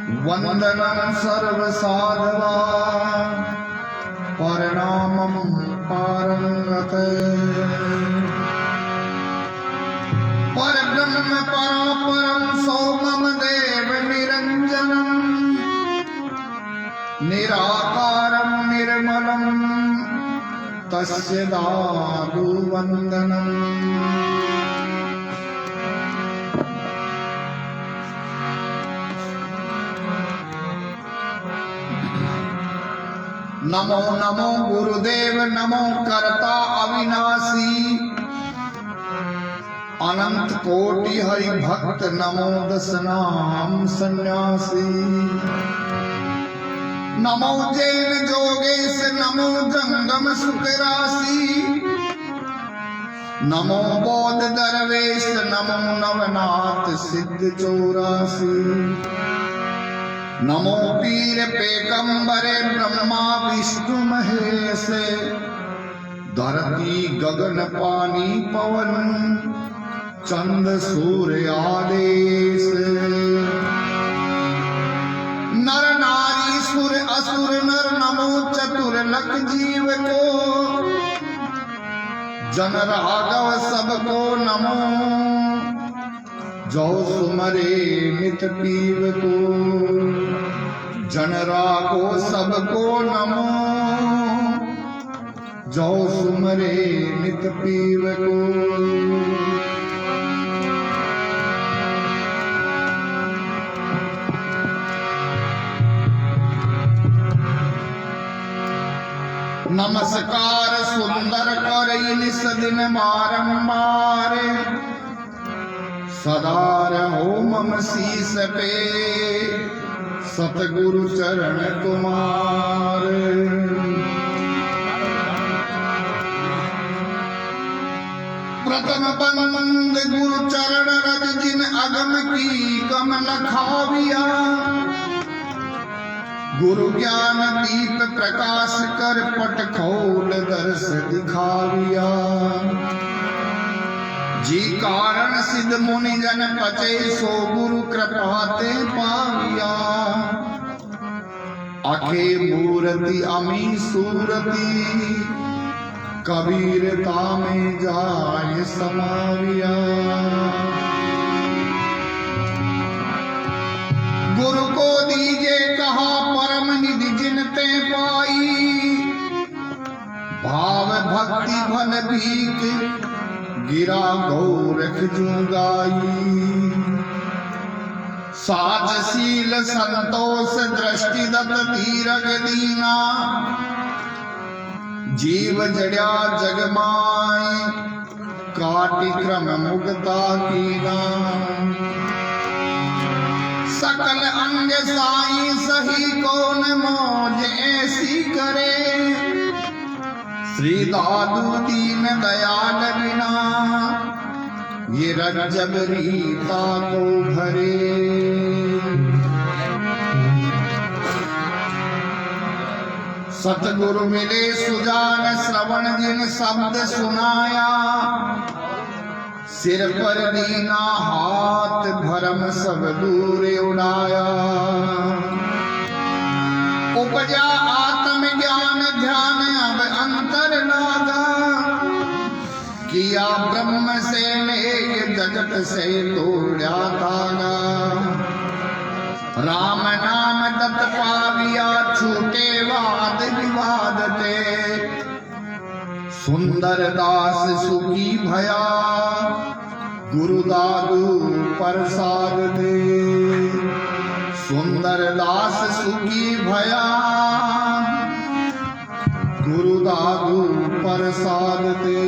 वंदनं सर्वसाधवा परिणामं पारंगते परब्रह्म परापरं सोमं देव निरंजनं निराकारं निर्मलं तस्य दादु वंदनम्। नमो नमो गुरुदेव नमो कर्ता अविनाशी अनंत कोटि हरि भक्त नमो दशनाम सन्यासी। नमो जैन जोगेश नमो जंगम सुखराशि नमो बौद्ध दरवेश नमो नवनाथ सिद्ध चौरासी। नमो पीर पैगंबरे ब्रह्मा विष्णु महेश धरती गगन पानी पवन चंद सूर्य आदेश। नर नारी सुर असुर नर नमो चतुर लख जीव को जन राघव सबको नमो जो सुमरे नित पीव को जन राघो सबको नमो जो सुमरे नित पीव को। नमस्कार सुंदर करई निस दिन बारंबार सदा रहो मम शीस पे सतगुरु चरण तुम्हारे। प्रथम बंद गुरु चरण रज जिन अगम की कमल खाविया गुरु ज्ञान दीप प्रकाश कर पट खोल दर्श दिखाविया। जी कारण सिद्ध मुनि जन पचे सो गुरु कृपाते पाविया। आखे मूर्ति अमी सूरती कबीरता में जाय समाविया। गुरु को दीजे कहा परम निधि जिनते पाई भाव भक्ति भन भीख गिरा गौरख जुगाई। साजशील संतोष दृष्टि दत्त धीरज दीना जीव जड़या जगमाय काटि क्रम मुक्ता कीना। सकल अंग साई सही कौन मौज ऐसी करे श्री दादू दीन दयाल बिना ये रज्जब रीता को भरे। सतगुरु मिले सुजान श्रवण जिन शब्द सुनाया सिर पर दीना हाथ भरम सब दूर उड़ाया। उपजा आत्म ज्ञान ध्यान अब अंतर लागा किया ब्रह्म से नेक जगत से तोड़ा धागा। राम नाम दत्त पाविया छूटे वाद विवाद ते सुंदर दास सुखी भया गुरु दादू प्रसाद दे। सुंदर दास सुखी भया गुरु दादू प्रसाद दे।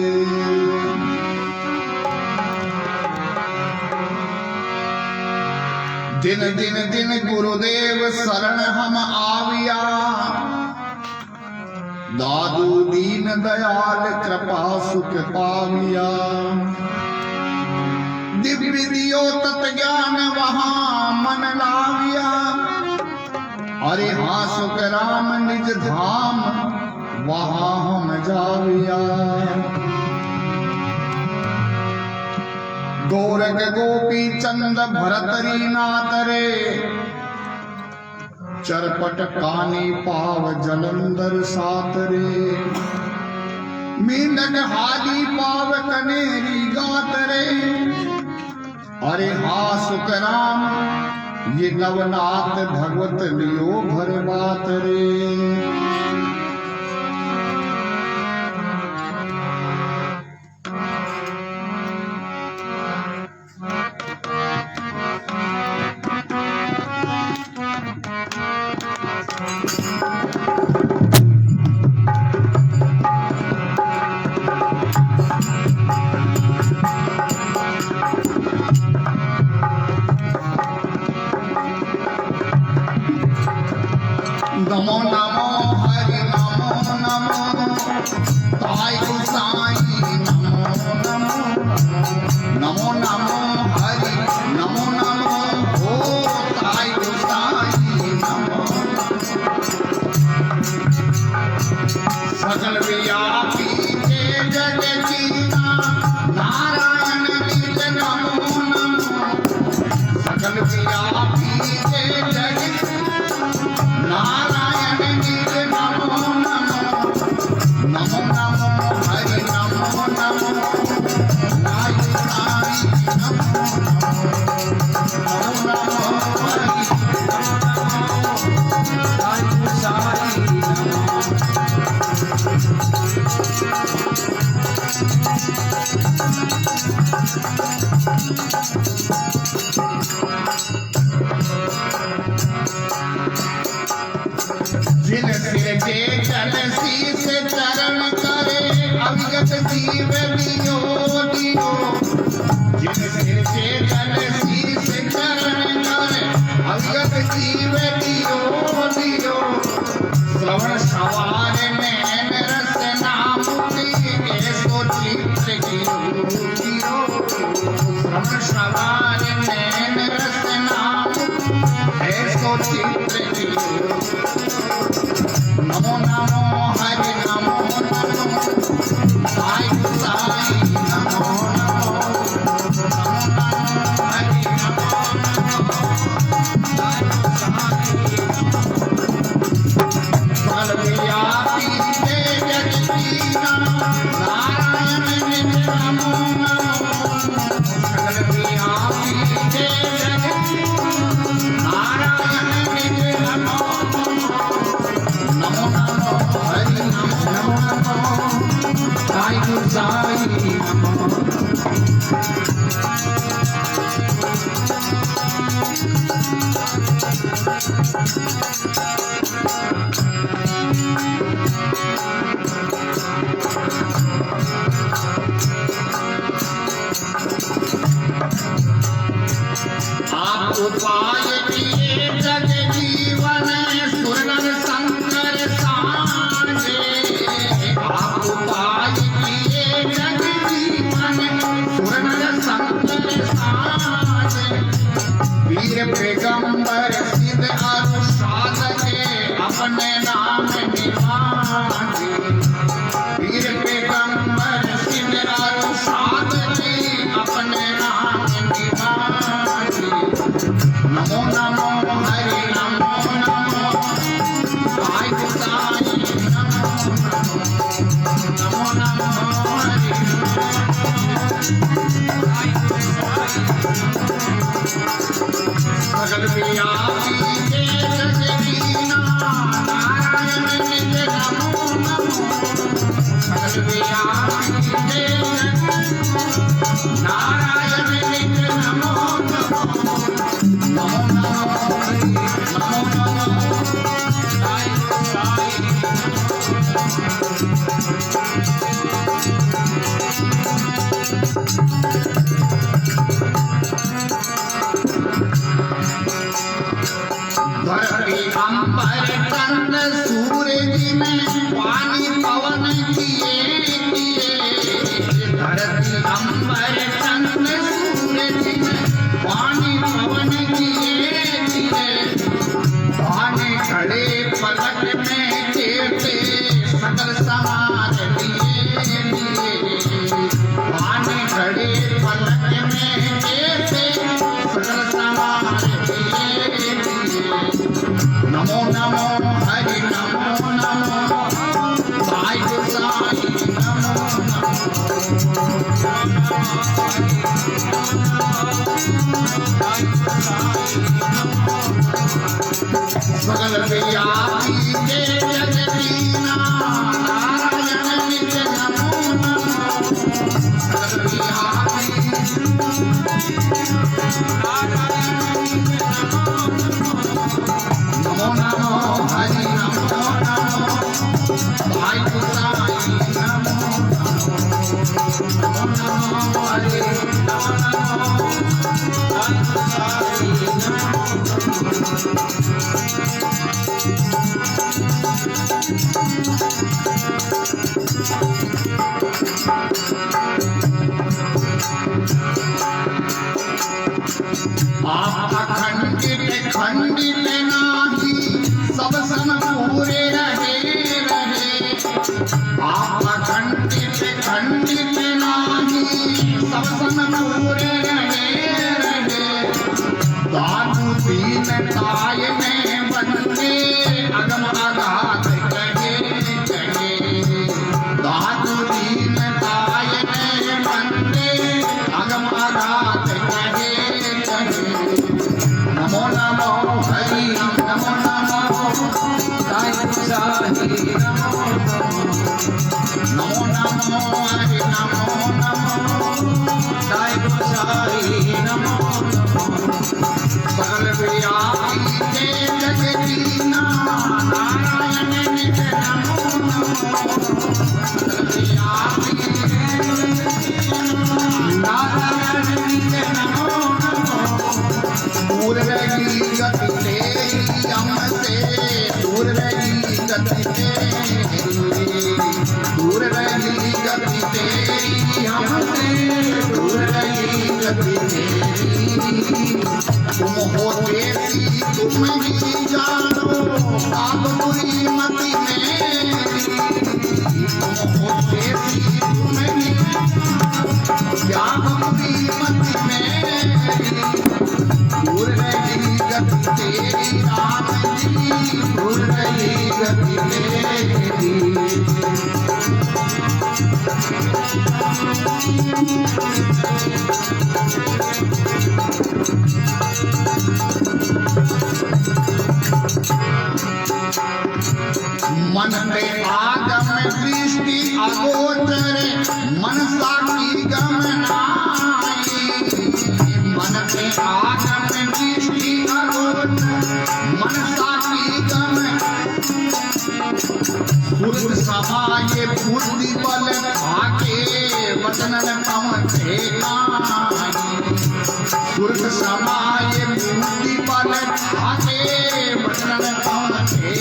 दिन दिन दिन गुरुदेव शरण हम आविया दादू दीन दयाल कृपा सुख पाविया। दिव्य दियो तत् ज्ञान वहां मन लाविया। अरे हाँ सुख राम निज धाम वहां हम जाविया। गोरख गोपी चंद भरतरी नाथ रे चरपट कानी पाव जलंधर सातरे मेंढक हादी पाव कनेरी गातरे अरे हा सुखराम ये नवनाथ भगवत लियो भर बात रे। नमो नमो हरि नमो नमो ताई गोसाई नमो नमो नमो नमो हरि नमो नमो ओ ताई गोसाई नमो सकल व्यापी के जग जीना नारायण निज नमो नमो सकल व्यापी के जग नारायण निज नमो नमो नमो नमो हरि नमो नमो नाई साई नमो नमो नमो हरि नाई साई जिन सिर के जल शीस चरण करे अविगत जीव दियो दियो जिन सिर के जल शीस चरण करे अविगत जीव दियो दियो श्रवण सवार नैन रस नाम ऐसो चित्र गिरो गिरो श्रवण सवार नैन रस नाम ऐसो चित्र गिरो नमो नमो हरि नमो नमो साई साई नमो नमो नमो नमो हरि नमो नमो साई साई व्यापी के जगदीना नारायण निज नमो नमो सकल व्यापी के जगदीना नारायण निज नमो नमो नमो हरि नमो नमो साई साई नमो आप उपाय किए जग जीवन सुरनर शंकर साजे आप उपाय किए जग जीवन सुरनर शंकर साजे वीर पैगंबर सिद्ध अनुसाद के अपने नाम निभाजे वीर पैगंबर सिद्ध अनुसाद के अपने नाम निभाजे नमो नमो हरि नमो नमो साई साई नमो नमो नमो हरि सकल व्यापी के जगदीना नारायण निज नमो नमो सकल व्यापी के नारायण निज नमो नमो नमो नमो हरि नमो नमो साई साई धरती अंबर चंद सूरज में पानी पवन किए किए धरती अंबर चंद सूरज में पानी पवन किए किए पानी खड़े पलक में चेते सकल समार लिए लिए पानी खड़े पलक में चेते सकल समार लिए लिए नमो नमो हरि नमो नमो साई गोसाई नमो सकल व्यापी के जगदीना नारायण नित्य नमो नमो सकल व्यापी नमो नमो हरि नमो नमो साई गोसाई नमो नमो नमो हरि नमो साई गोसाई नमो आपका खंडित खंडित नाही सब सन पूरे रहे रहे आपका खंडित खंडित नाही सब सन पूरे रहे रहे दानु दीन काय में बंदे अगम आघात कहे कहे दानु दीन काय में बंदे अगम आघात कहे नमो नमो हरि नमो नमो साई गोसाई नमो नमो नमो हरि नमो नमो साई गोसाई नमो सकल व्यापी के जगदीना नारायण नित्य नमो नमो सकल व्यापी नारायण नित्य नमो दूर रही गति तेरी हमसे दूर रही गति तेरी दूर रही गति तेरी हमसे दूर रही गति तेरी तुम हो देसी तुम ही जानो आप बुरी मति मेरी तुम हो देसी तुम ही क्या बुरी मति मेरी दूर रही गति तेरी राम जी दूर रही गति तेरी मन में आगम दृष्टि अगोचर मनसा की गमनाई मन में आगम दृष्टि अगोचर मनसा की गम पुरुष समाये बुद्धि बल आके वचन पमते पुरुष समाये बुद्धि बल आके वचन पमते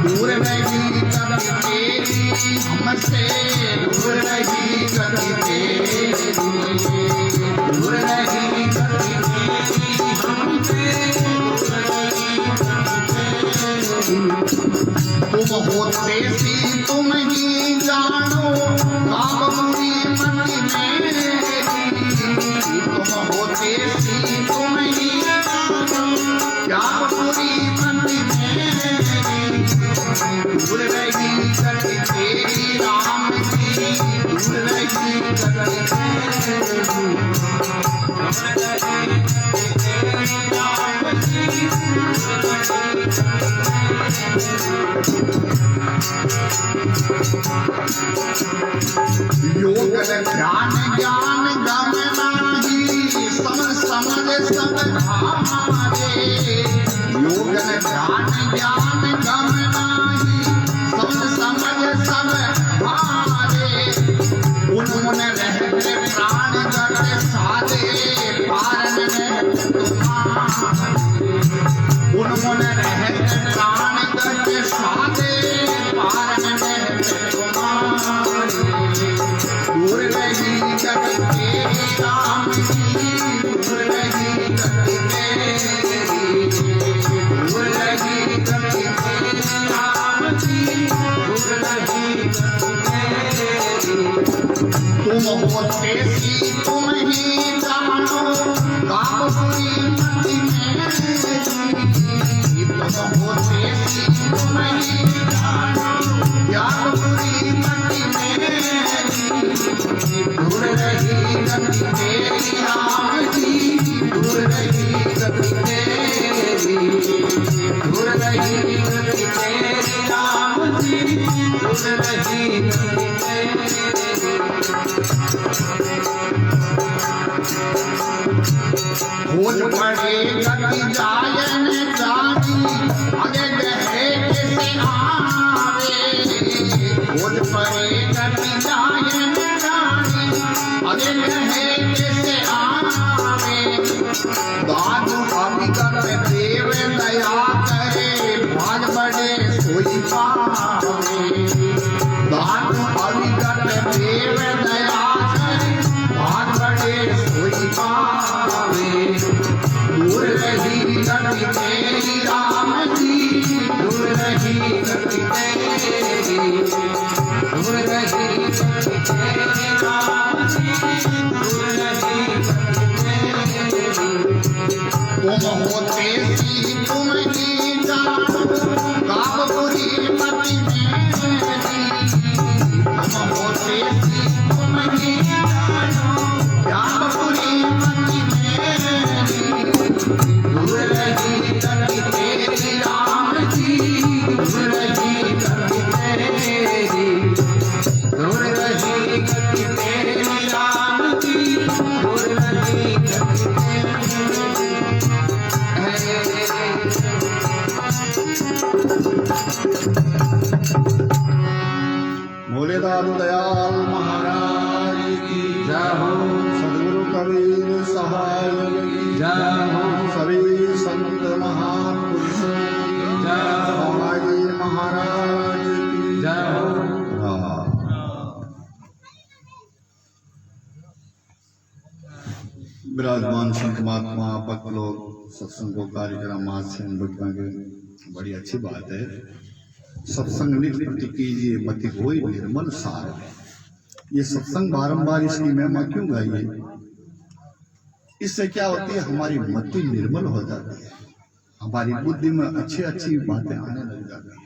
दूर रही गति तेरी हमसे दूर रही गति तेरी दूर रही गति तेरी हमसे दूर रही गति तेरी तुम हो देसी तुम ही जानो आप बुरी मति मेरी तुम हो देसी तुम ही जानो क्या बुरी मति मेरी दूर रही गति तेरी राम जी दूर रही गति तेरी राम जी योग ध्यान ज्ञान गम नाही समझ समझ सब हमारे योग ध्यान ज्ञान गम नाही समझ समझ सब हमारे उन्होंने रहते प्राण गट साधे पारण में तुम्हारे उन्होंने रहते प्राण गट साधे पारण में तुम्हारे दूर रही गति तेरी राम जी दूर रही गति तेरी दूर रही गति तेरी राम जी दूर रही गति तेरी तुम हो देसी तुम ही जानो काम बुरी मति में कति जायन जानी अगे ग्रहे किसे आवे खोज परे कति जायन जानी अगे ग्रहे किसे आवे दादू अभिगत देव दया करे भाग बड़े सोई पावे दादू अभिगत देव दया करे भाग बड़े सोई पावे दूर रही गति तेरी राम जी दूर रही गति तेरी दूर रही गति तेरी राम जी दूर रही गति तेरी तुम होते सी तुम ही जानो काबपुरी मति मेरी तुम होते सी तुम ही जानो काबपुरी मति मेरी दूर रही गति तेरी राम जी दूर रही गति तेरी दूर रही गति तेरी राम जी दूर रही गति भोले दादू दयाल महाराज की जय हो सदगुरु कबीर सहाय की जय हो सभी संत महापुरुषों की जय हो बालाजी महाराज की जय हो। विराजमान संत महात्मा भक्त लोग सत्संग को कार्यक्रम आज से बड़ी अच्छी बात है। सत्संग नित्य प्रति कीजिए मति होई निर्मल सार। ये सत्संग बारंबार इसकी महिमा क्यों गाइए? इससे क्या होती है, हमारी मति निर्मल हो जाती है, हमारी बुद्धि में अच्छी अच्छी बातें आने लग जाती है।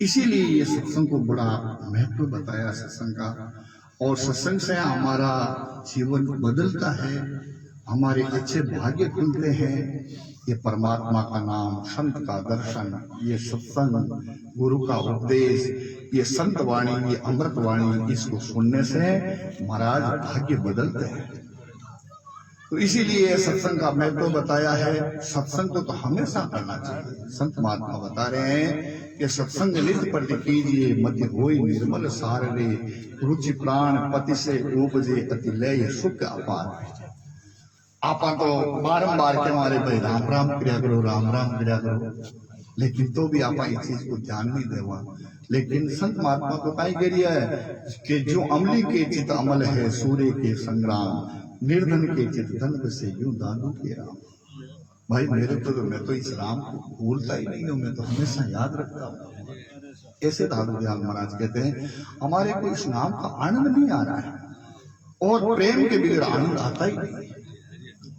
इसीलिए ये सत्संग को बड़ा महत्व बताया सत्संग का। और सत्संग से हमारा जीवन बदलता है, हमारे अच्छे भाग्य खुलते हैं। ये परमात्मा का नाम, संत का दर्शन, ये सत्संग, गुरु का उपदेश, ये संत वाणी, ये अमृत वाणी, इसको सुनने से महाराज भाग्य बदलते हैं। तो इसीलिए सत्संग का महत्व बताया है। सत्संग को तो हमेशा करना चाहिए। संत महात्मा बता रहे हैं कि सत्संग नित्य प्रति कीजिए मति होई निर्मल सार रे रुचि प्राण पति से उपजे अति लय सुख अपार। आप तो बारंबार के हमारे भाई राम राम क्रिया करो, राम राम क्रिया करो, लेकिन तो भी आप इस चीज को ध्यान नहीं देवा। लेकिन संत महात्मा को कही गई है कि जो अमली के चित अमल है सूर्य के संग्राम, निर्धन के चित धन से यूं दादू के राम। भाई मेरे तो मैं तो इस राम को भूलता ही नहीं हूँ, मैं तो हमेशा याद रखता हूँ। ऐसे दादू दयाल महाराज कहते हैं हमारे को इस नाम का आनंद नहीं आ रहा है और प्रेम के बगैर आनंद आता ही नहीं।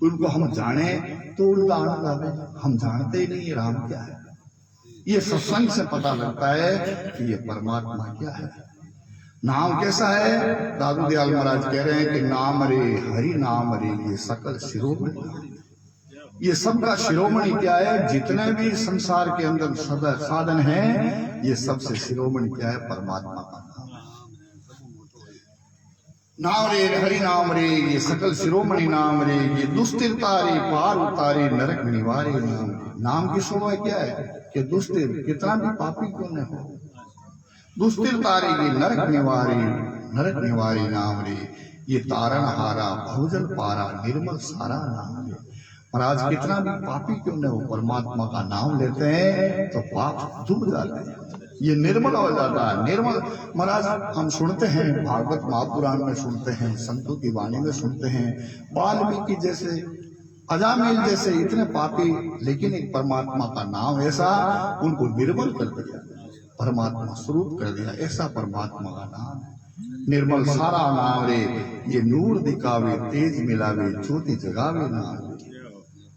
उनको हम जाने तो उनका आनंद आवे, हम जानते ही नहीं राम क्या है। ये सत्संग से पता लगता है कि ये परमात्मा क्या है। नाम कैसा है? दादू दयाल महाराज कह रहे हैं कि नाम रे हरि नाम रे ये सकल शिरोमणि। ये सबका शिरोमणि क्या है? जितने भी संसार के अंदर साधन है, ये सबसे शिरोमणि क्या है? परमात्मा का नाम रे हरि नाम रे ये सकल शिरोमणि नाम रे ये दुस्तिर तारे पार उतारे नरक निवारे नाम। नाम की शोभा क्या है कि दुस्तिर कितना भी पापी क्यों न हो, दुस्तिर तारे ये नरक निवारे नाम रे ये तारण हारा भोजन पारा निर्मल सारा नाम रे। महाराज कितना भी पापी क्यों न हो, परमात्मा का नाम लेते हैं तो पाप डूब जाते हैं, ये निर्मल हो जाता है। निर्मल महाराज हम सुनते हैं, भागवत महापुराण में सुनते हैं, संतों की वाणी में सुनते हैं, वाल्मीकि जैसे, अजामिल जैसे इतने पापी, लेकिन एक परमात्मा का नाम ऐसा उनको निर्मल कर दिया, परमात्मा स्वरूप कर दिया। ऐसा परमात्मा का नाम है निर्मल सारा नाम रे ये नूर दिखावे तेज मिलावे ज्योति जगावे नाम।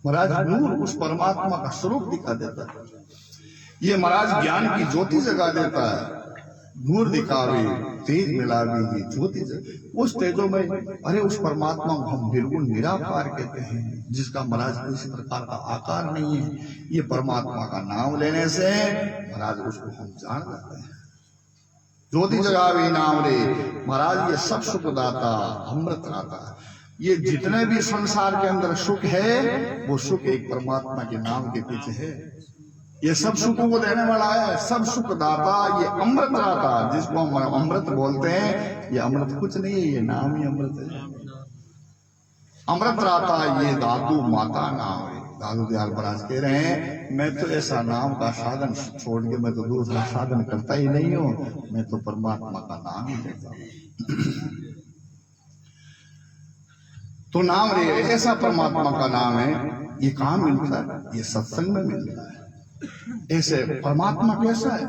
महाराज नूर उस परमात्मा का स्वरूप दिखा देता है। ये महाराज ज्ञान की ज्योति जगा देता है। नूर दिखावे तेज मिलावे ये ज्योति उस तेजों में, अरे उस परमात्मा को हम बिल्कुल निराकार कहते हैं, जिसका महाराज किसी प्रकार का आकार नहीं है। ये परमात्मा का नाम लेने से महाराज उसको हम जान लेते हैं। ज्योति जगावे नाम रे महाराज ये सब सुखदाता अमृत दाता। ये जितने भी संसार के अंदर सुख है वो सुख एक परमात्मा के नाम के पीछे है। ये सब सुखों को देने वाला है, सब सुख दाता, ये अमृत दाता जिसको हम अमृत बोलते हैं। ये अमृत कुछ नहीं है, ये नाम ही अमृत है। अमृत दाता ये दादू माता नाम है। दादू दयाल महाराज कह रहे हैं मैं तो ऐसा नाम का साधन छोड़ के मैं तो दूसरा साधन करता ही नहीं हूं, मैं तो परमात्मा का नाम ही लेता हूं। तो नाम रे ऐसा परमात्मा का नाम है, ये कहां मिलता है? ये सत्संग में मिलता है। ऐसे परमात्मा कैसा है?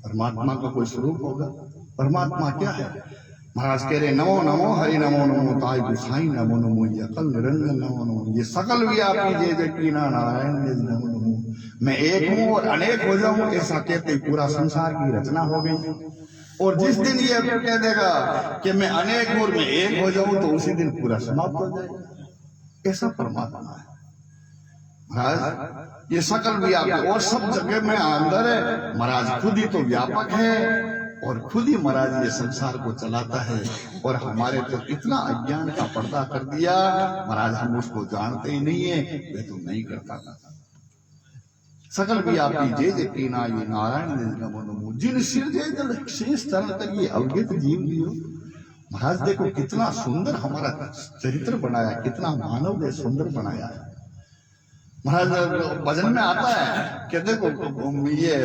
परमात्मा का कोई स्वरूप होगा? परमात्मा क्या है? महाराज कह रहे नमो नमो हरि नमो नमो ताई गुसाई नमो नमो ये अकल निरंजन नमो नमो ये सकल व्यापी जय जय कीना नारायण जय नमो नमो। मैं एक हूं और अनेक हो जाऊं ऐसा कहते ही पूरा संसार की रचना हो गई। और जिस दिन ये कह देगा कि मैं अनेक और मैं एक हो जाऊं तो उसी दिन पूरा समाप्त हो जाएगा। ऐसा परमात्मा है महाराज। ये सकल व्यापक और सब जगह में अंदर है महाराज, खुद ही तो व्यापक है और खुद ही महाराज ये संसार को चलाता है। और हमारे तो इतना अज्ञान का पर्दा कर दिया महाराज, हम उसको जानते ही नहीं है, वे तो नहीं करता था। सकल व्यापी जय जय कीना ये नारायण नमो नमो जिन सिर जय जल शेष चरण तक ये अवगत जीव लियो। महाराज देखो कितना सुंदर हमारा चरित्र बनाया, कितना मानव ने सुंदर बनाया है। महाराज भजन में आता है कि देखो ये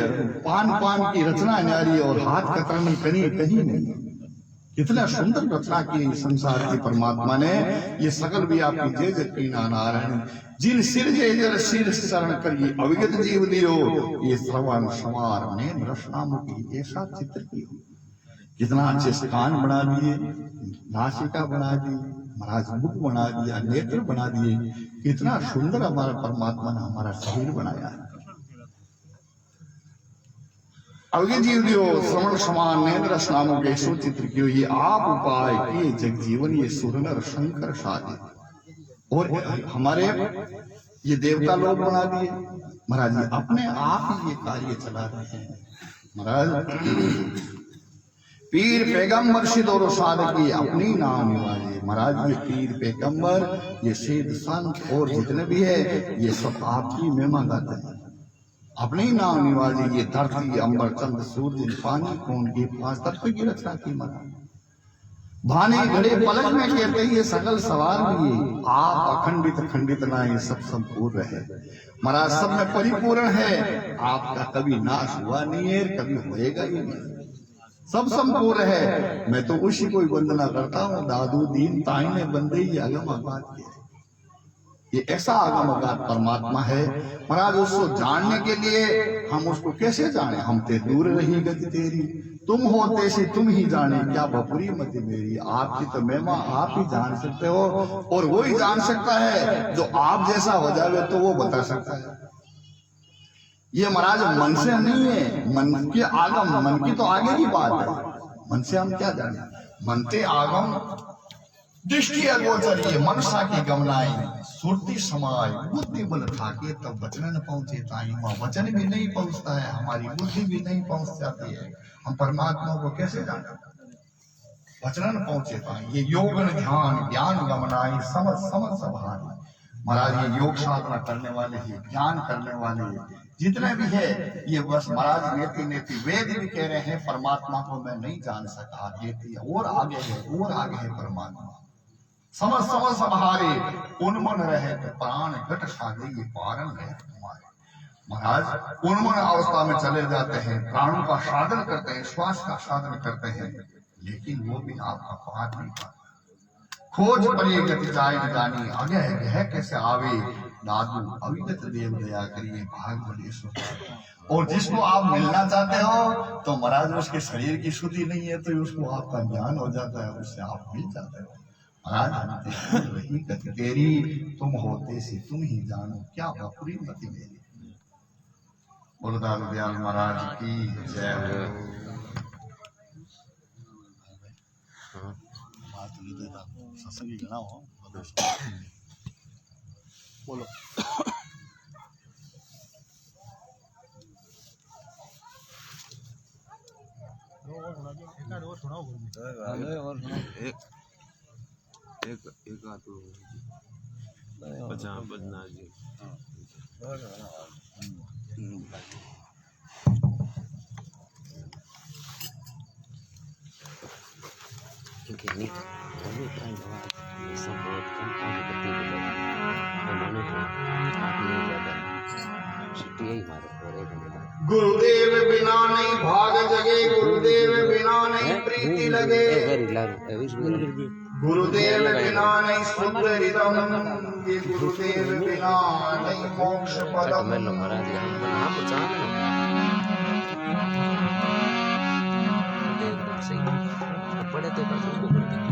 पान पान की रचना न्यारी और हाथ कतरनी कहीं कहीं नहीं। कितना सुंदर रचना की संसार की परमात्मा ने। ये सकल व्यापी जय जय कीना नारायण जिन सिर जय जल सिर शरण करिए अविगत जीव दियो। ये श्रवण सवार में रसनामुखी ऐसा चित्र की हो। कितना अच्छे कान बना दिए, नासिका बना दी महाराज, मुख बना दिया, नेत्र बना दिए। कितना सुंदर हमारा परमात्मा ने हमारा शरीर बनाया है। अवगे जीव दियो श्रवण समान नेत्र स्नामों के सुचित्र कियो ये आप उपाय किए जग जीवन ये सुरनर शंकर साधे। और हमारे ये देवता लोग बना दिए महाराज, ये अपने आप ही ये कार्य चला रहे हैं महाराज। पीर पैगंबर सिद्ध और साधक ये अपनी नाम निवाजे महाराज। ये पीर पैगंबर ये सिद्ध संत और जितने भी है ये सब आपकी महिमा गाते हैं, अपने ही नाम निवाजे। ये धरती अंबर चंद्र सूर्य पानी कौन के पांच तत्व की रचना की महाराज। भाने घड़े पलक में कहते ये सकल सवार भी आप अखंडित खंडित ना ये सब संपूर्ण है महाराज, सब में परिपूर्ण है। आपका कभी नाश हुआ नहीं है, कभी होएगा ही नहीं, सब संपूर्ण है। मैं तो उसी को वंदना करता हूँ। दादू दीन ताई ने बंदे ही आगम आगात किया। ये ऐसा आगम आगात परमात्मा है महाराज। उसको जानने के लिए हम उसको कैसे जाने? हम ते दूर रही गति तेरी, तुम हो तैसी तुम ही जाने क्या बपुरी मति मेरी। आपकी तो महिमा आप ही जान सकते हो और वो ही जान सकता है जो आप जैसा हो जावे तो वो बता सकता है। ये महाराज मन से नहीं है, मन के आगम, मन की तो आगे की बात है। मन से हम क्या जाने? मनते आगम दृष्टि अगोचर ये मनसा की गमनाई सुरती समाय बुद्धि बल ठाके तब वचन न पहुंचे ताई। वचन भी नहीं पहुंचता है, हमारी बुद्धि भी नहीं पहुंच जाती है, हम परमात्मा को कैसे जाने? वचन न पहुंचे ताई ये योग ध्यान ज्ञान गमनाई समझ समझ सभारी महाराज। ये योग साधना करने वाले हैं, ज्ञान करने वाले जितने भी है ये बस महाराज नेति नेति वेद भी कह रहे हैं परमात्मा को मैं नहीं जान सका, नेति और आगे है और आगे है परमात्मा। समझ समझ सभारे उन्मन रहे तो प्राण घट साधे ये पारण है तुम्हारे महाराज। उन्मन अवस्था में चले जाते हैं, प्राणों का साधन करते हैं, श्वास का साधन करते हैं, लेकिन वो भी आपका पार नहीं पाता। खोज पड़े गति जाए न जानी आगे है कैसे आवे दादू अविगत देव दया करिए भाग बलेश्वर। और जिसको आप मिलना चाहते हो तो महाराज उसके शरीर की शुद्धि नहीं है तो उसको आपका ज्ञान हो जाता है, उससे आप मिल जाते हो महाराज। वही गति तेरी तुम होते से तुम ही जानो क्या बपुरी मति मेरी। बोलदाल दयाल महाराज की जय। सत्संगी घना हो बोलो। एक एक तो पचास बजना जी क्योंकि नहीं तभी प्राइम हुआ ये सब बहुत कम आगे करती है उन्होंने काफी ज्यादा छुट्टी ही मारे और एक मिनट गुरुदेव बिना नहीं भाग जगे, गुरुदेव बिना नहीं प्रीति लगे, गुरुदेव बिना नहीं शुद्ध हृदय, ये गुरुदेव बिना नहीं मोक्ष पदम। पढ़े तो बस उसको पढ़ देंगे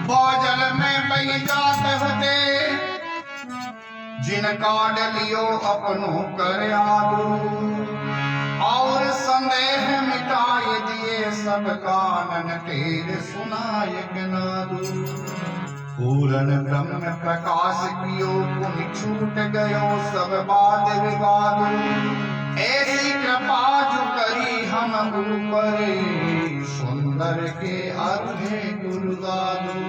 बाजल में बह जात हते, जिनका डलियो अपनों कर आदू, और संदेह मिटाए दिए सब कानन तेरे सुनाए नादू। पूर्ण ब्रह्म प्रकाश कियो पुन छूट गयो सब वाद विवाद, ऐसी कृपा जो करी हम ऊपर, सुंदर के अर्धे गुरुदादू।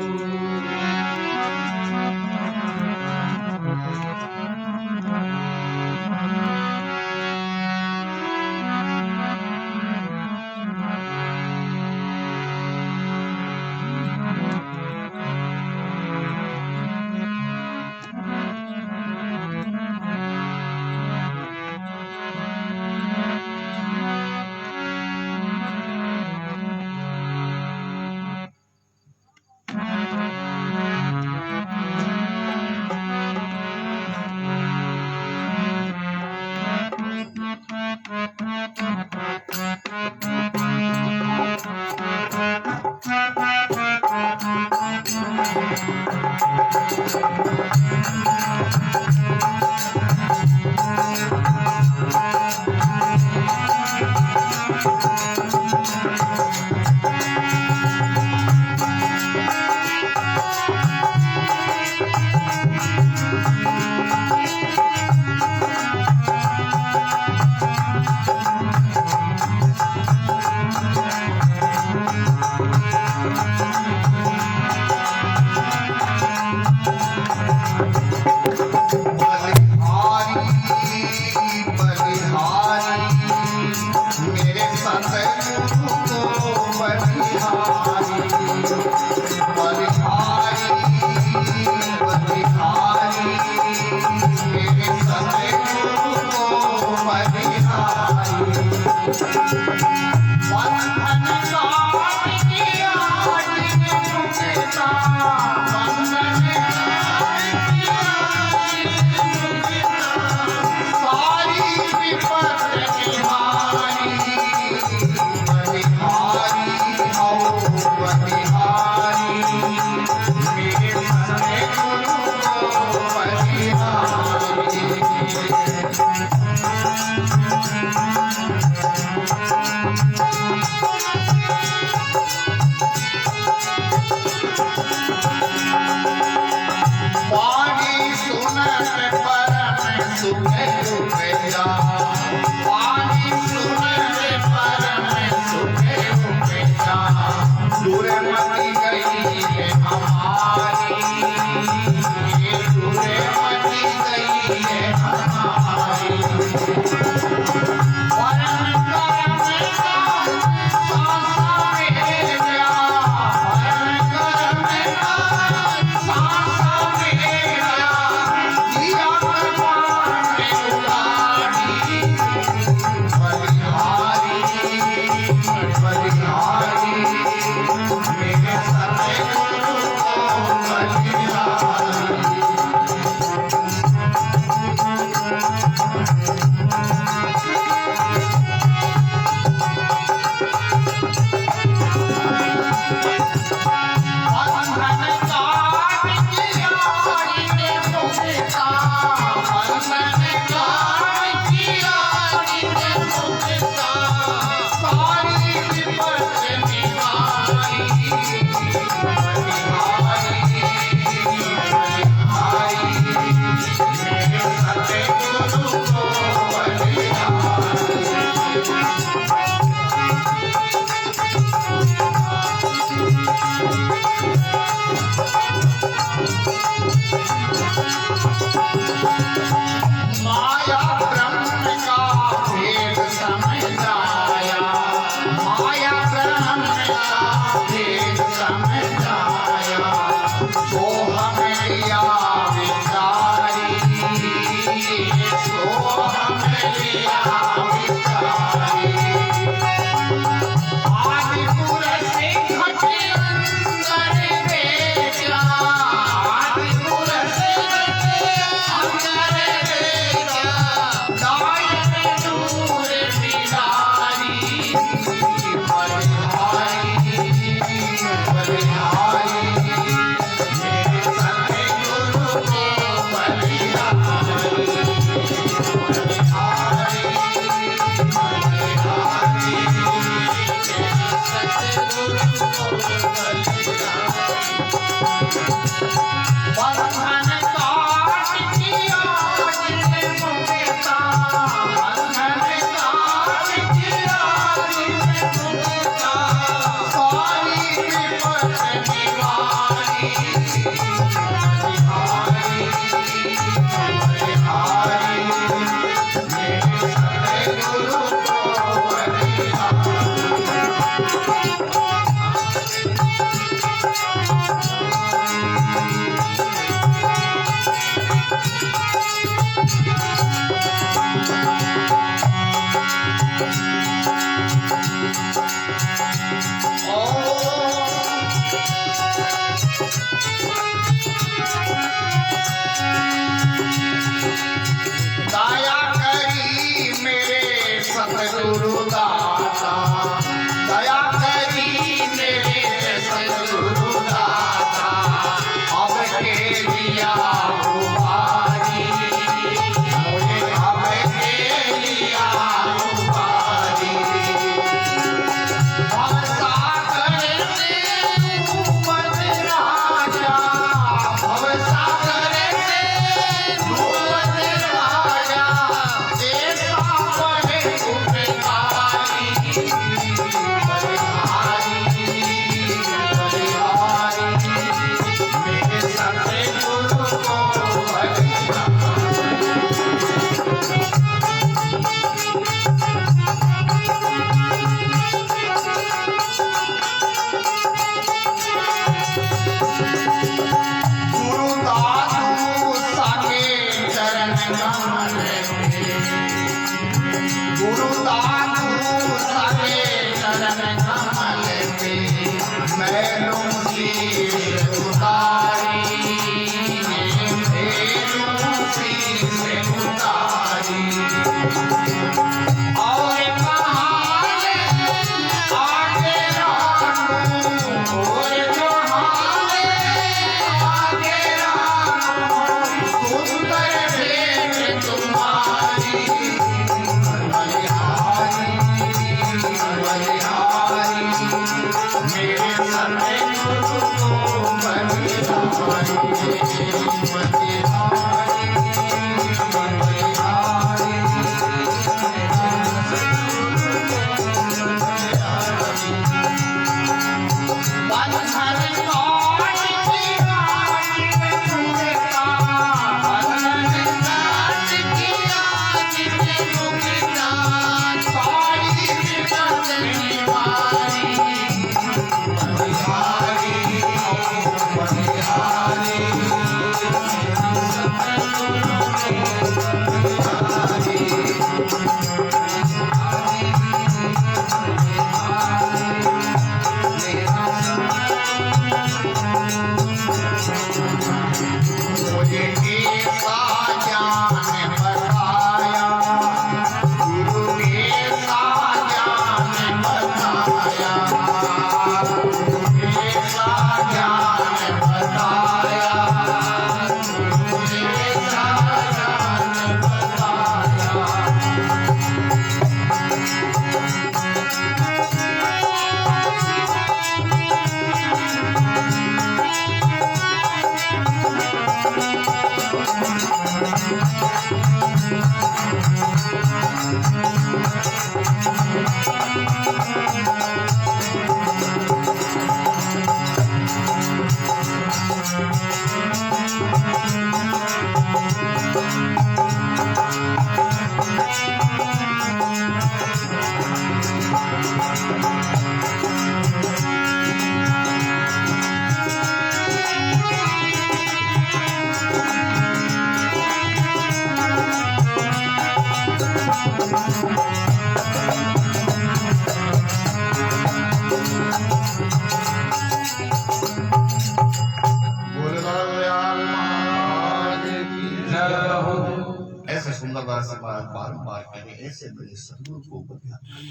ऐसे सुंदरदास से महाराज बारंबार कहे, ऐसे मेरे सदगुरु को बलिहारी।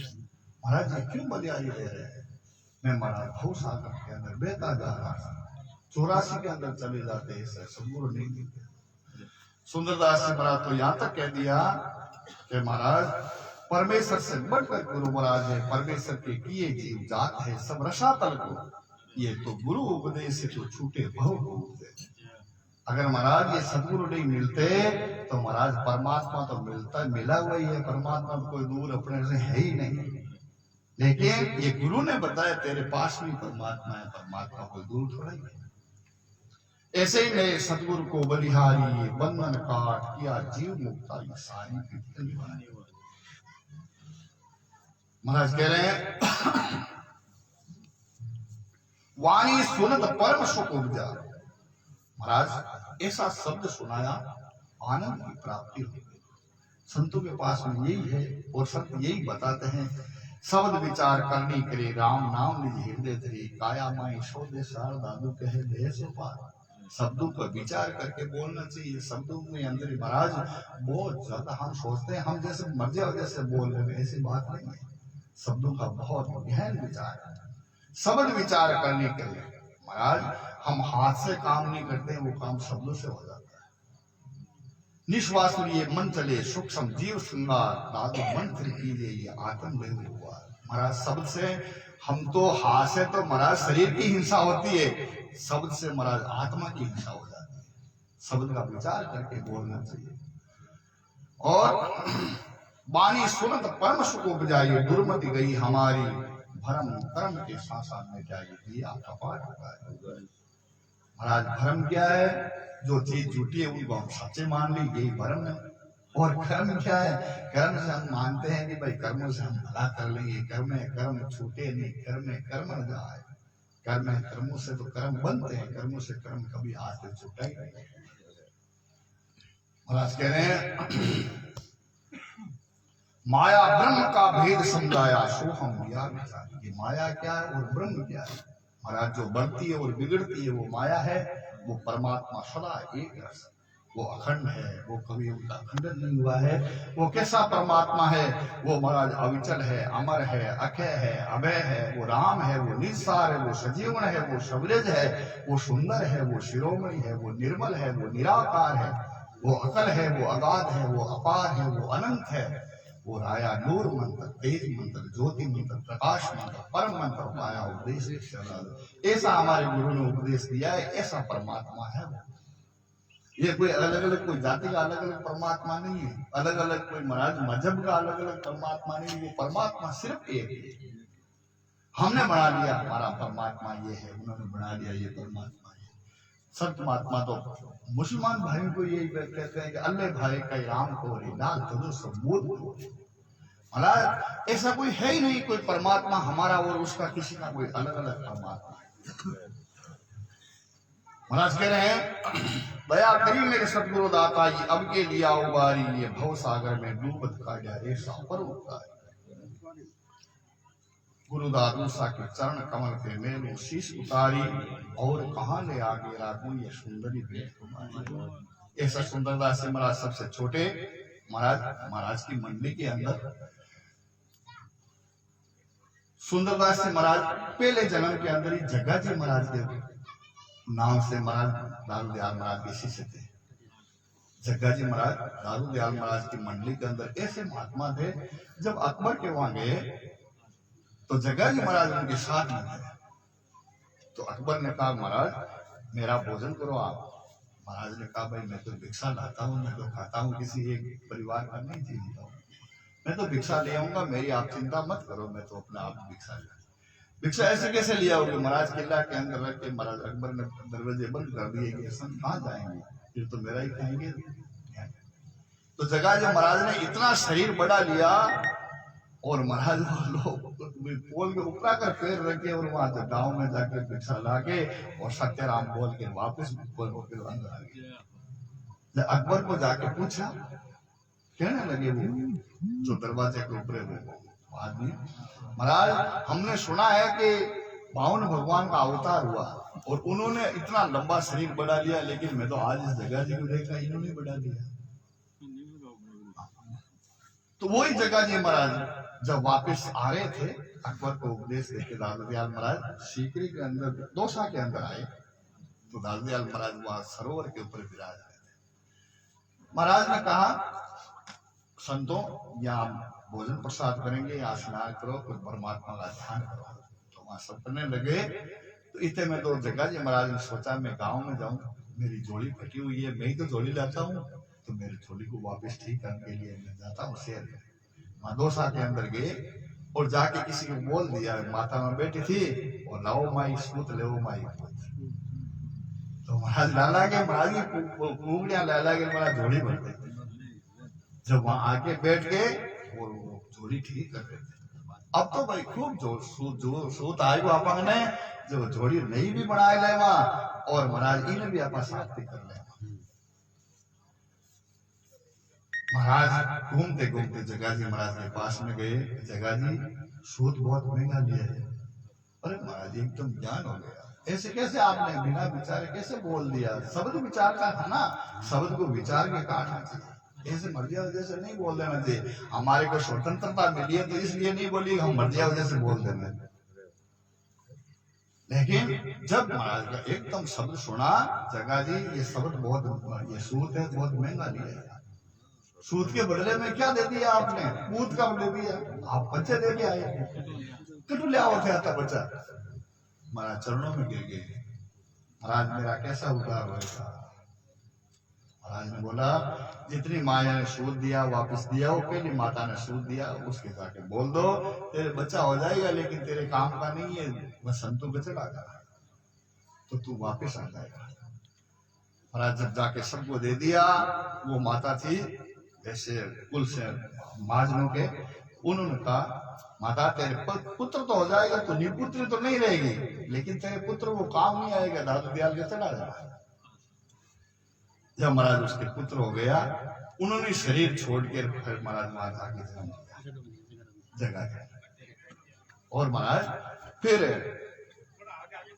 महाराज जी क्यों बलिहारी ले रहे हैं? मैं महाराज भव सागर के अंदर बहता जा रहा था, 84 के अंदर चले जाते हैं, सदगुरु नहीं मिलते। सुंदरदास जी महाराज तो यहाँ तक कह दिया कि महाराज परमेश्वर से बढ़कर गुरु महाराज है, परमेश्वर के किए जीव जात है सब रसातल को, ये तो गुरु उपदेश से तो छूटे भव भूते। अगर महाराज ये सदगुरु नहीं मिलते तो महाराज परमात्मा तो मिला हुआ ही है, परमात्मा तो कोई दूर अपने से है ही नहीं। लेकिन ये गुरु ने बताया तेरे पास भी परमात्मा है, परमात्मा कोई दूर थोड़ा ही है। ऐसे ही मैं सदगुरु को बलिहारी बंधन काट किया जीव मुक्ता ये सारी कीर्तन बनाई। महाराज कह रहे हैं वाणी सुनत परम सुख उपजा। महाराज ऐसा शब्द सुनाया आनंद की प्राप्ति हो गई। संतों के पास में यही है और संत यही बताते हैं, शब्द विचार करनी करे राम नाम निज हृदय धरी, काया माई सो दे सार दादू कहे दे सो पार। शब्दों पर विचार करके बोलना चाहिए। शब्दों में अंदर महाराज बहुत ज्यादा हम सोचते हैं हम जैसे मर्जी वजह से बोल रहे हैं, ऐसी बात नहीं है। शब्दों का बहुत गहन विचार है। शब्द विचार करने के लिए महाराज हम हाथ से काम नहीं करते, वो काम शब्दों से हो जाता है। निश्वास लिए मन चले सूक्ष्म जीव श्रृंगार, दादू मंत्र कीजिए ये आत्म में हुआ। महाराज शब्द से हम तो हाथ से तो महाराज शरीर की हिंसा होती है, शब्द से महाराज आत्मा की हिंसा हो जाती है। शब्द का विचार करके बोलना चाहिए। और वाणी सुनत परम सुख उपजाई, दुर्मति गई हमारी भरम कर्म के साथ में जाएगी आपका पाठ होगा। महाराज भरम क्या है? जो चीज झूठी है उनको हम सच्चे मान ली, यही भरम है। और कर्म क्या है? कर्म से हम मानते हैं कि भाई कर्मों से हम भला कर लेंगे, कर्म है कर्म छूटे नहीं, कर्म है कर्म न जाए। कर्म है कर्मों से तो कर्म बनते हैं, कर्मों से कर्म कभी हाथ से छूटा ही नहीं। महाराज कह रहे हैं माया ब्रह्म का भेद समझाया सो हम दिया विचार। ये माया क्या है और ब्रह्म क्या है? महाराज जो बढ़ती है और बिगड़ती है वो माया है, वो परमात्मा सदा एक रस, वो अखंड है, वो कभी उनका खंडन नहीं हुआ है। वो कैसा परमात्मा है? वो महाराज अविचल है, अमर है, अक्षय है, अभय है, वो राम है, वो निस्सार है, वो सजीवन है, वो सबरेज है, वो सुंदर है, वो शिरोमणि है, वो निर्मल है, वो निराकार है, वो अकल है, वो अगाध है, वो अपार है, वो अनंत है, और आया नूर मंत्र, तेज मंत्र, ज्योति मंत्र, प्रकाश मंत्र, परम मंत्र पाया उपदेश। ऐसा हमारे गुरु ने उपदेश दिया है, ऐसा परमात्मा है वो। ये कोई अलग अलग कोई जाति का अलग अलग परमात्मा नहीं है, अलग अलग कोई महाराज मजहब का अलग अलग परमात्मा नहीं है। ये परमात्मा सिर्फ एक है। हमने बना लिया हमारा परमात्मा ये है, उन्होंने बना लिया ये परमात्मा है। सत्य महात्मा तो मुसलमान भाइयों को यही कहते हैं कि अल्लाह भाई का राम को रे लाल तो सबूत को। महाराज ऐसा कोई है ही नहीं, कोई परमात्मा हमारा और उसका किसी का कोई अलग अलग परमात्मा है। महाराज कह रहे हैं दया करी मेरे सतगुरु दाता जी, अब के लिया उबारी ये भव सागर में डूबत का जा ऐसा पर उतारी। गुरु दादूसा के चरण कमल के मेलो शीश उतारी, और कहाँ ले आगे राखू ये सुंदरी भेंट तुम्हारी। ऐसा सुंदरदास से महाराज सबसे छोटे महाराज की मंडली के अंदर सुंदरदास से महाराज पहले जन्म के अंदर ही जग्गा जी महाराज के नाम से महाराज दारू दयाल महाराज के शिष्य थे। जग्गा जी महाराज दारू दयाल महाराज की मंडली के अंदर ऐसे महात्मा थे, जब अकबर के वहां गए तो जग्गा जी महाराज उनके साथ में थे। तो अकबर ने कहा महाराज मेरा भोजन करो आप। महाराज ने कहा भाई मैं तो भिक्षा लाता हूँ, मैं तो खाता हूँ, किसी एक परिवार का नहीं जीता हूँ, मैं तो भिक्षा ले आऊंगा, मेरी आप चिंता मत करो, मैं तो अपने आप भिक्षा ले। भिक्षा ऐसे कैसे लिया होगी? महाराज किला के अंदर रख के महाराज अकबर ने दरवाजे बंद कर दिए कि संत कहाँ जाएंगे, फिर तो मेरा ही खाएंगे। तो जग्गा जी महाराज ने इतना शरीर बड़ा लिया और महाराज लोग पोल के ऊपर कर पैर रखे और वहां से गांव में जाके भिक्षा लाके और सत्यराम बोल के वापस पोल के अंदर आ गए। अकबर को जाके पूछा, कहने लगे वो जो दरवाजे के ऊपर वो आदमी, महाराज हमने सुना है कि बावन भगवान का अवतार हुआ और उन्होंने इतना लंबा शरीर बढ़ा लिया, लेकिन मैं तो आज इस जग्गा जी को देखा इन्होंने बढ़ा लिया। तो वही जग्गा जी महाराज जब वापस आ रहे थे अकबर को उपदेश देके दादू दयाल महाराज सीकरी के अंदर दोसा के अंदर आए, तो दादू दयाल महाराज वहां सरोवर के ऊपर विराज रहे थे। महाराज ने कहा संतों यहाँ भोजन प्रसाद करेंगे, यहाँ स्नान करो, कुछ परमात्मा का ध्यान करो। तो वहां सब करने लगे। तो इतने में तो जग्गा जी महाराज ने सोचा मैं गांव में जाऊं, मेरी झोली फटी हुई है, मैं ही तो झोली लाता हूँ, तो मेरी झोली को वापस ठीक करने के लिए मैं जाता हूँ शहर में। वहां दोसा के अंदर गए और जाके किसी को बोल दिया, माता में बैठी थी और लाओ माई सूत ले माई। तो महाराज लाला के महाराज की कुंगड़ियां लाला के महाराज झोली भर देते। जब वहां आके बैठ गए और वो झोली ठीक कर रहे थे। अब तो भाई खूब जो सूत आई वो अपन ने जो झोली नहीं भी बनाए ले वहां, और महाराज इन्हें भी अपन साथ कर ले। महाराज घूमते घूमते जग्गा जी महाराज के पास में गए। जग्गा जी सूत बहुत महंगा लिया है। अरे महाराज एकदम ज्ञान हो गया, ऐसे कैसे आपने बिना विचारे कैसे बोल दिया? शब्द विचार का था ना, शब्द को विचार के काटना चाहिए, ऐसे मर्जिया वजह से नहीं बोल देना चाहिए। हमारे को स्वतंत्रता मिली है तो इसलिए नहीं बोली हम मर्जिया वजह से बोल देना। लेकिन जब महाराज का एकदम शब्द सुना, जग्गा जी ये शब्द बहुत, ये सूत है बहुत महंगा लिया है, सूत के बदले में क्या दे दिया आपने? पूत का दे दिया, आप बच्चे दे के आए, कटू ले आओ था बच्चा। महाराज चरणों में गिर गए, महाराज मेरा कैसा उद्धार होगा? महाराज ने बोला जितनी माया ने सूद दिया वापस दिया, वो पहली माता ने सूद दिया, उसके जाके बोल दो तेरे बच्चा हो जाएगा, लेकिन तेरे काम का नहीं है, वह संतों पे चढ़ा गया तो तू वापस आ जाएगा। महाराज जब जाके सबको दे दिया, वो माता थी ऐसे कुल से महाजनों के, उन्होंने कहा माता तेरे पुत्र तो हो जाएगा, तो निपुत्र तो नहीं रहेगी, लेकिन तेरे पुत्र वो काम नहीं आएगा, दादू दयाल के चढ़ा जाएगा। जब महाराज उसके पुत्र हो गया, उन्होंने शरीर छोड़ के फिर महाराज वहां जाके जन्म लिया जगह के। और महाराज फिर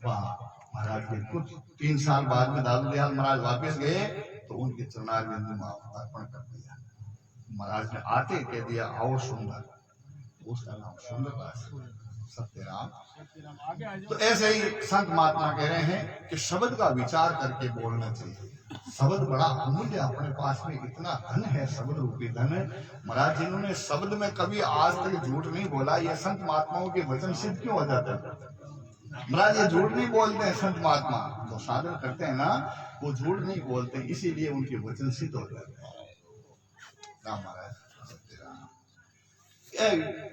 वहां महाराज के कुछ 3 साल बाद में दादू दयाल महाराज वापिस गए तो उनके चरणारविंद में अर्पण कर दिया। महाराज ने आते कह दिया आओ सुंदर, उसका नाम सुंदरदास सत्यराम। तो ऐसे ही संत महात्मा कह रहे हैं कि शब्द का विचार करके बोलना चाहिए। शब्द बड़ा अमूल्य, अपने पास में इतना धन है, शब्द रूपी धन। महाराज जिन्होंने शब्द में कभी आज तक झूठ नहीं बोला, ये संत महात्माओं के वचन सिद्ध क्यों हो जाते हैं? महाराज ये झूठ नहीं बोलते हैं, संत महात्मा जो साधन करते हैं ना वो झूठ नहीं बोलते, इसीलिए उनके वचन सिद्ध हो जाते हैं। राम महाराज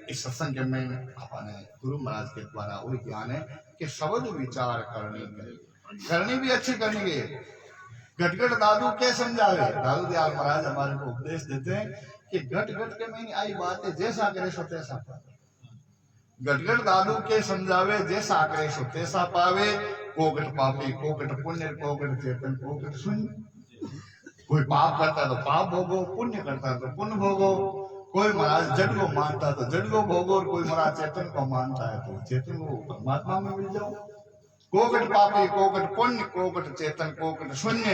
इस सत्संग में अपने गुरु महाराज के द्वारा वही ज्ञान है कि शब्द विचार करनी भी अच्छी करनी है। घट दादू के समझावे, दादू दयाल महाराज हमारे को उपदेश देते हैं कि घट के में आई बात है, जैसा करे सो तैसा पावे। घट दादू के समझावे, जैसा करे सो तैसा पावे। कोकट पापी कोकट पुण्य, कोकट चेतन कोकट शून्य। कोई पाप करता है तो पाप भोगो, पुण्य करता है तो पुण्य भोगो। कोई महाराज जड़ को मानता है तो जड़ को भोगो, और कोई महाराज चेतन को मानता है तो चेतन को परमात्मा में मिल जाओ। कोकट पापी कोकट पुण्य, कोकट चेतन कोकट शून्य।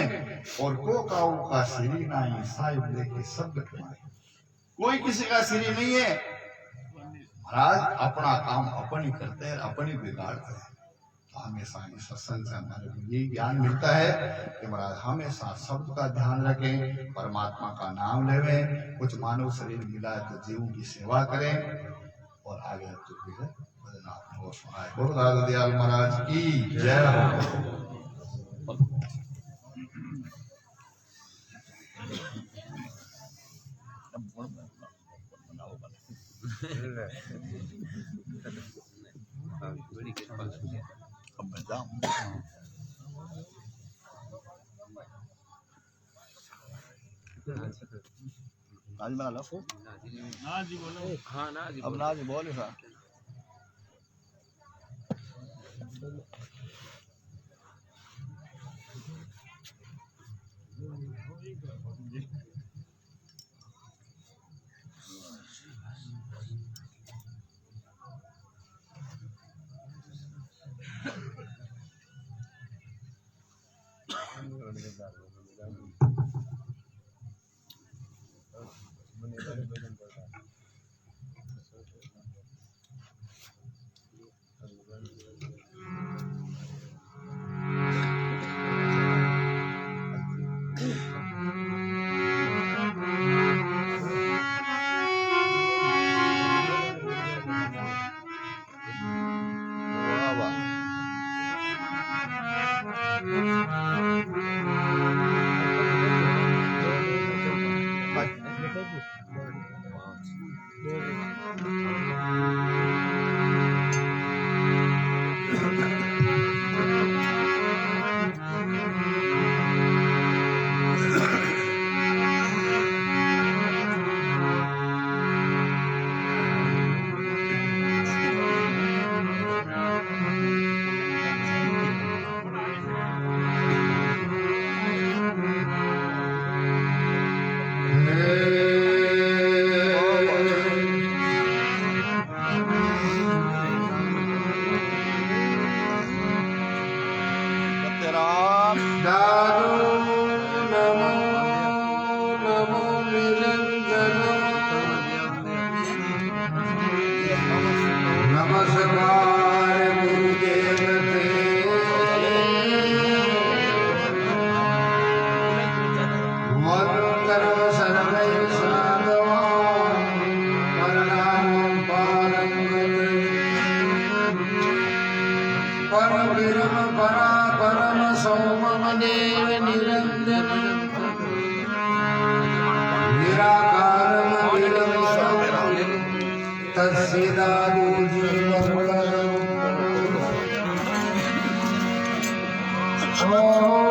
और को काऊ का श्री नहीं, साहिब लेके सब कमाए। कोई किसी का श्री नहीं है। महाराज अपना काम अपन ही करते हैं, अपन ही बिगाड़ते हैं। तो हमेशा इस सत्संग से हमारे को ये ज्ञान मिलता है कि महाराज हमेशा शब्द का ध्यान रखें, परमात्मा का नाम लेवें, कुछ मानव शरीर मिला है तो जीवों की सेवा करें, और आगे जो भी है भजन आपको सुनाए। गुरु दादा दयाल महाराज की जय हो। नाज बना लो। ना जी बोलो। हाँ ना जी, अब नाज बोले सा। Oh